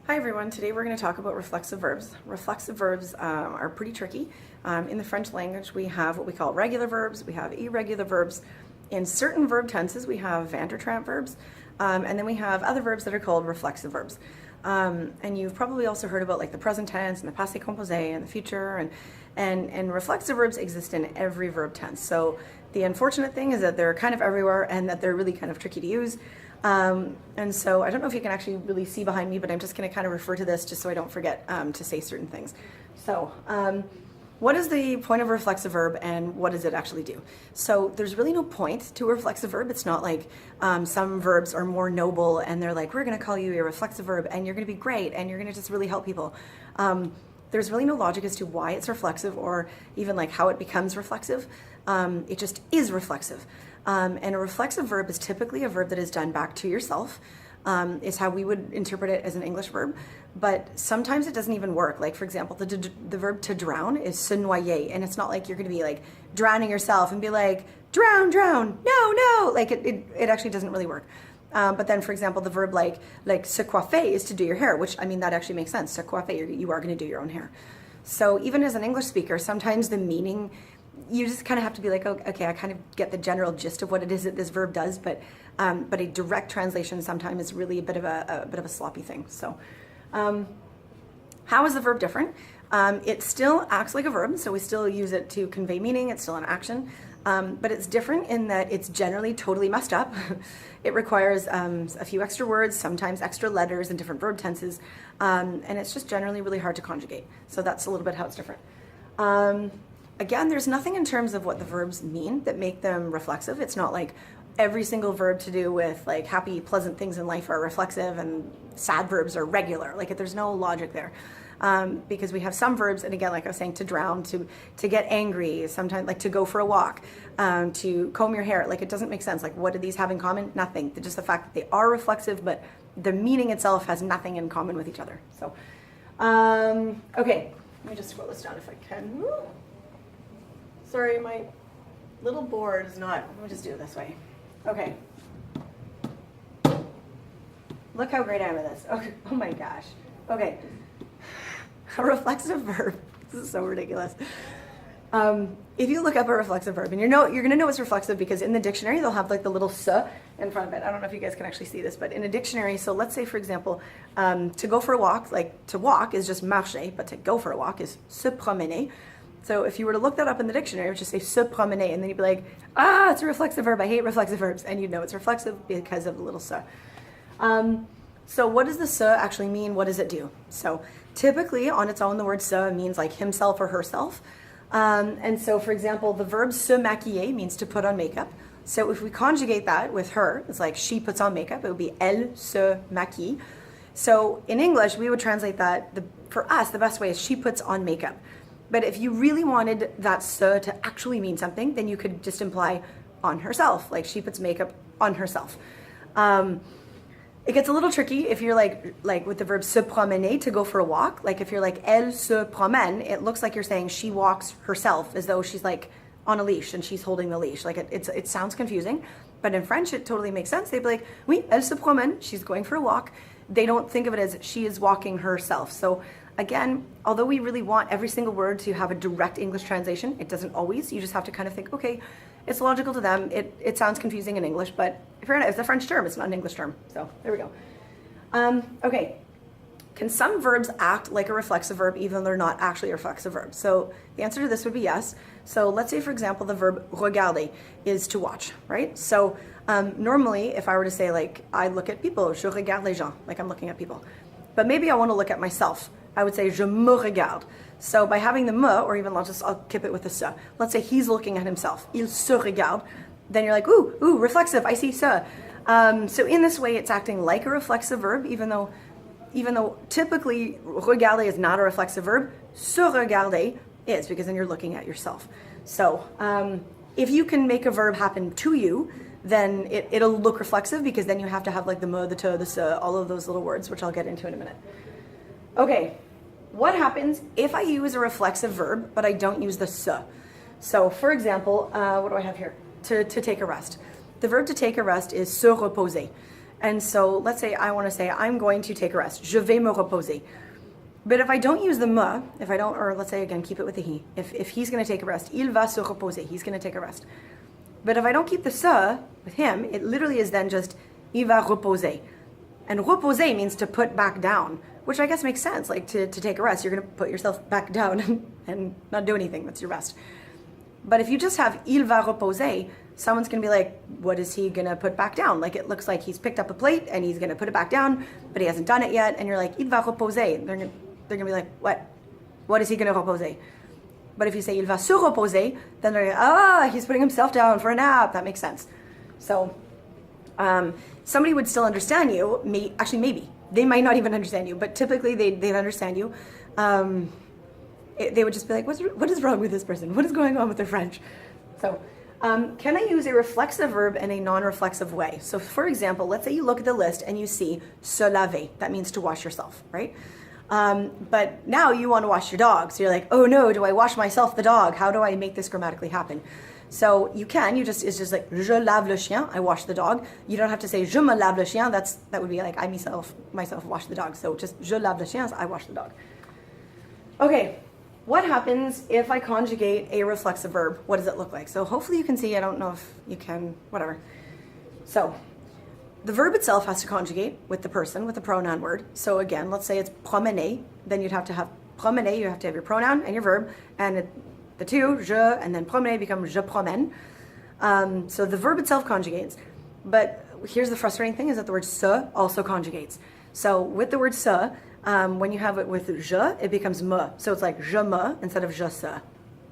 Hi everyone, today we're going to talk about reflexive verbs. Reflexive verbs are pretty tricky. In the French language we have what we call regular verbs, we have irregular verbs. In certain verb tenses we have Vandertramp verbs, and then we have other verbs that are called reflexive verbs. And you've probably also heard about like the present tense and the passé composé and the future, and reflexive verbs exist in every verb tense. So the unfortunate thing is that they're kind of everywhere and that they're really kind of tricky to use. And so I don't know if you can actually really see behind me, but I'm just going to kind of refer to this just so I don't forget to say certain things. So what is the point of a reflexive verb and what does it actually do? So there's really no point to a reflexive verb. It's not like some verbs are more noble and they're like, we're going to call you a reflexive verb and you're going to be great and you're going to just really help people. There's really no logic as to why it's reflexive or even like how it becomes reflexive. It just is reflexive. And a reflexive verb is typically a verb that is done back to yourself, is how we would interpret it as an English verb. But sometimes it doesn't even work. Like, for example, the verb to drown is se noyer. And it's not like you're going to be like drowning yourself and be like, drown, drown, no. Like it actually doesn't really work. But then, for example, the verb like se coiffer is to do your hair, which, I mean, that actually makes sense. Se coiffer, you are going to do your own hair. So even as an English speaker, sometimes the meaning, you just kind of have to be like, oh, okay, I kind of get the general gist of what it is that this verb does, but a direct translation sometimes is really a bit of a sloppy thing. So how is the verb different? It still acts like a verb, so we still use it to convey meaning. It's still an action, but it's different in that it's generally totally messed up. It requires a few extra words, sometimes extra letters in different verb tenses, and it's just generally really hard to conjugate. So that's a little bit how it's different. Again, there's nothing in terms of what the verbs mean that make them reflexive. It's not like every single verb to do with like happy, pleasant things in life are reflexive and sad verbs are regular. Like there's no logic there. Because we have some verbs, and again, like I was saying, to drown, to get angry, sometimes like to go for a walk, to comb your hair. Like it doesn't make sense. Like what do these have in common? Nothing. Just the fact that they are reflexive, but the meaning itself has nothing in common with each other. So, okay, let me just scroll this down if I can. Woo. Sorry, my little board is not, let me just do it this way. Okay. Look how great I am at this. Okay. Oh my gosh. Okay. A reflexive verb. This is so ridiculous. If you look up a reflexive verb, and you're going to know it's reflexive because in the dictionary they'll have like the little se in front of it. I don't know if you guys can actually see this, but in a dictionary, so let's say for example, to go for a walk, like to walk is just marcher, but to go for a walk is se promener. So if you were to look that up in the dictionary, it would just say se promener, and then you'd be like, it's a reflexive verb. I hate reflexive verbs. And you'd know it's reflexive because of the little se. So what does the se actually mean? What does it do? So typically on its own, the word se means like himself or herself. And so for example, the verb se maquiller means to put on makeup. So if we conjugate that with her, it's like she puts on makeup. It would be elle se maquille. So in English, we would translate that, for us, the best way is she puts on makeup. But if you really wanted that se to actually mean something, then you could just imply on herself, like she puts makeup on herself. It gets a little tricky if you're like with the verb se promener, to go for a walk. Like if you're like elle se promène, it looks like you're saying she walks herself as though she's like on a leash and she's holding the leash. Like it sounds confusing, but in French it totally makes sense. They'd be like, oui, elle se promène, she's going for a walk. They don't think of it as she is walking herself. So again, although we really want every single word to have a direct English translation, it doesn't always. You just have to kind of think, okay, it's logical to them. It sounds confusing in English, but it's a French term. It's not an English term. So there we go. Okay. Can some verbs act like a reflexive verb even though they're not actually a reflexive verb? So the answer to this would be yes. So let's say, for example, the verb regarder is to watch, right? So normally, if I were to say, like, I look at people, je regarde les gens, like I'm looking at people. But maybe I want to look at myself. I would say je me regarde. So by having the me, or even I'll kip it with a se. Let's say he's looking at himself. Il se regarde. Then you're like, ooh, reflexive, I see se. So in this way, it's acting like a reflexive verb, even though typically regarder is not a reflexive verb, se regarder is, because then you're looking at yourself. So if you can make a verb happen to you, then it'll look reflexive, because then you have to have like the me, the te, the se, all of those little words, which I'll get into in a minute. Okay, what happens if I use a reflexive verb, but I don't use the se? So for example, what do I have here? To take a rest. The verb to take a rest is se reposer. And so let's say I want to say, I'm going to take a rest. Je vais me reposer. But if I don't use the me, if I don't, or let's say again, keep it with the he. If he's going to take a rest, il va se reposer. He's going to take a rest. But if I don't keep the se with him, it literally is then just il va reposer. And reposer means to put back down, which I guess makes sense. Like to take a rest, you're going to put yourself back down and not do anything. That's your rest. But if you just have il va reposer, someone's going to be like, what is he going to put back down? Like it looks like he's picked up a plate and he's going to put it back down, but he hasn't done it yet. And you're like, il va reposer. They're going to be like, what? What is he going to reposer? But if you say il va se reposer, then they're like, he's putting himself down for a nap. That makes sense. So somebody would still understand you. Maybe. They might not even understand you, but typically they'd understand you. They would just be like, what is wrong with this person? What is going on with their French? So can I use a reflexive verb in a non-reflexive way? So for example, let's say you look at the list and you see se laver. That means to wash yourself, right? But now you want to wash your dog. So you're like, oh no, do I wash myself the dog? How do I make this grammatically happen? So it's just like, je lave le chien, I wash the dog. You don't have to say, je me lave le chien. That would be like, I myself wash the dog. So just, je lave le chien, I wash the dog. Okay, what happens if I conjugate a reflexive verb? What does it look like? So hopefully you can see, I don't know if you can, whatever. So the verb itself has to conjugate with the person, with the pronoun word. So again, let's say it's promener, then you'd have to have promener, you have to have your pronoun and your verb, and the two, je, and then promener becomes je promène. So the verb itself conjugates, but here's the frustrating thing is that the word se also conjugates. So with the word se, when you have it with je, it becomes me. So it's like je me instead of je se,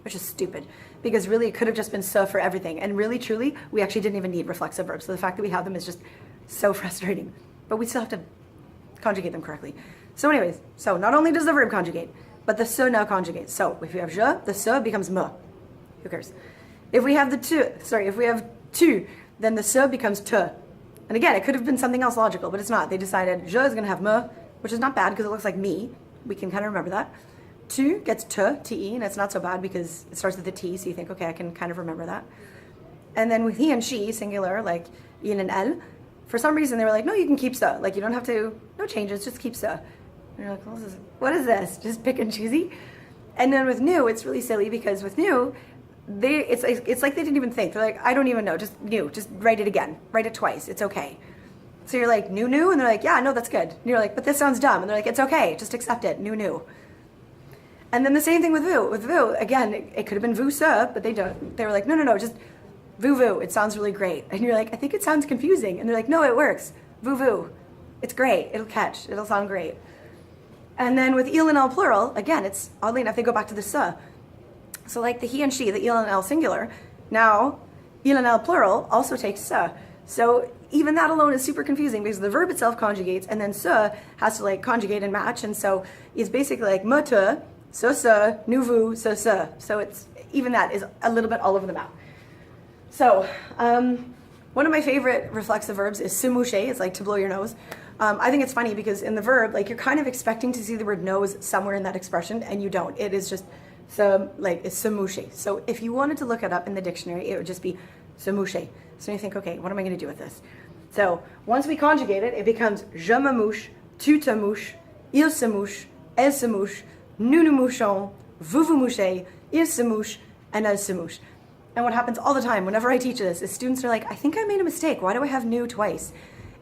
which is stupid because really it could have just been se for everything. And really, truly, we actually didn't even need reflexive verbs. So the fact that we have them is just so frustrating, but we still have to conjugate them correctly. So anyways, so not only does the verb conjugate, but the se now conjugates. So if we have je, the se becomes me. Who cares? If we have tu, then the se becomes te. And again, it could have been something else logical, but it's not. They decided je is going to have me, which is not bad because it looks like me. We can kind of remember that. Tu gets te, te, and it's not so bad because it starts with a T, so you think, okay, I can kind of remember that. And then with he and she, singular, like il and elle, for some reason they were like, no, you can keep se. Like you don't have to, no changes, just keep se. And you're like, what is this? Just pick and choosy? And then with new, it's really silly because with new, it's like they didn't even think. They're like, I don't even know, just new, just write it again. Write it twice, it's okay. So you're like, new, and they're like, yeah, no, that's good. And you're like, but this sounds dumb. And they're like, it's okay, just accept it, new. And then the same thing with vous. With vous, again, it could have been vous se, but they don't. They were like, no, just vous, it sounds really great. And you're like, I think it sounds confusing. And they're like, no, it works. Vous, it's great, it'll catch, it'll sound great. And then with il and elle plural, again, it's oddly enough, they go back to the se. So like the he and she, the il and elle singular, now il and elle plural also takes se. So even that alone is super confusing because the verb itself conjugates and then se has to like conjugate and match. And so it's basically like me te, se, nous vous, se. So it's, even that is a little bit all over the map. So one of my favorite reflexive verbs is se moucher. It's like to blow your nose. I think it's funny because in the verb, like you're kind of expecting to see the word nose somewhere in that expression and you don't. It is just it's se moucher. So if you wanted to look it up in the dictionary, it would just be se moucher. So you think, okay, what am I going to do with this? So once we conjugate it, it becomes je me mouche, tu te mouches, il se mouche, elle se mouche, nous nous mouchons, vous vous mouchez, il se mouche, and elle se mouche. And what happens all the time whenever I teach this is students are like, I think I made a mistake. Why do I have nous twice?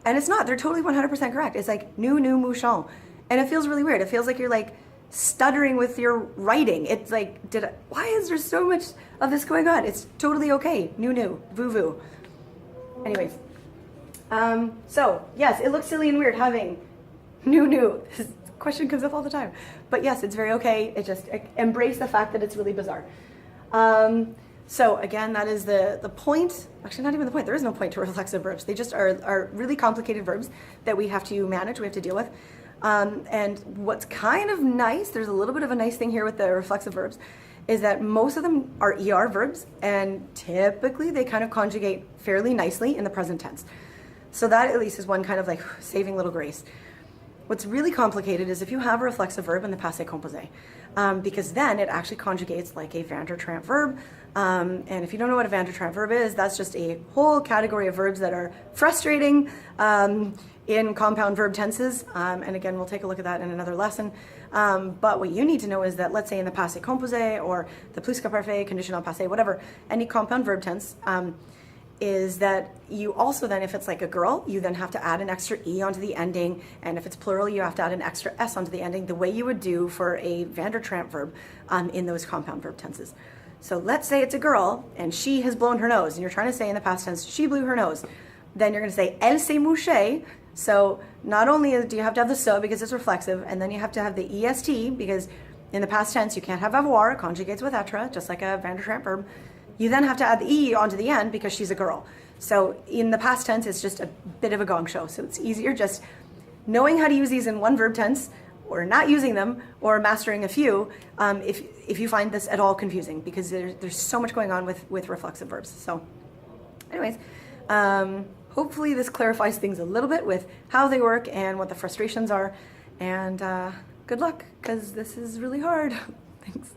And it's not. They're totally 100% correct. It's like nous mouchons. And it feels really weird. It feels like you're like stuttering with your writing. It's like, why is there so much of this going on? It's totally okay. Nous, vous. Anyways. So, yes, it looks silly and weird having nous. This question comes up all the time. But yes, it's very okay. Embrace the fact that it's really bizarre. So again, that is the point. Actually, not even the point. There is no point to reflexive verbs. They just are really complicated verbs that we have to manage, we have to deal with. And what's kind of nice, there's a little bit of a nice thing here with the reflexive verbs, is that most of them are ER verbs, and typically they kind of conjugate fairly nicely in the present tense. So that at least is one kind of like saving little grace. What's really complicated is if you have a reflexive verb in the passé composé, because then it actually conjugates like a van der Trant verb. And if you don't know what a van der Trant verb is, that's just a whole category of verbs that are frustrating in compound verb tenses. And again, we'll take a look at that in another lesson. But what you need to know is that, let's say in the passé composé or the plusqu'a parfait, conditional passé, whatever, any compound verb tense, is that you also then, if it's like a girl, you then have to add an extra E onto the ending, and if it's plural, you have to add an extra S onto the ending, the way you would do for a van der Trant verb in those compound verb tenses. So let's say it's a girl, and she has blown her nose, and you're trying to say in the past tense, she blew her nose. Then you're going to say, elle s'est mouchée. So not only do you have to have the so because it's reflexive, and then you have to have the est because in the past tense you can't have avoir, it conjugates with être, just like a van der Trant verb. You then have to add the E onto the end because she's a girl. So in the past tense, it's just a bit of a gong show. So it's easier just knowing how to use these in one verb tense, or not using them, or mastering a few, if you find this at all confusing, because there's so much going on with reflexive verbs. So anyways, hopefully this clarifies things a little bit with how they work and what the frustrations are. And good luck, because this is really hard. Thanks.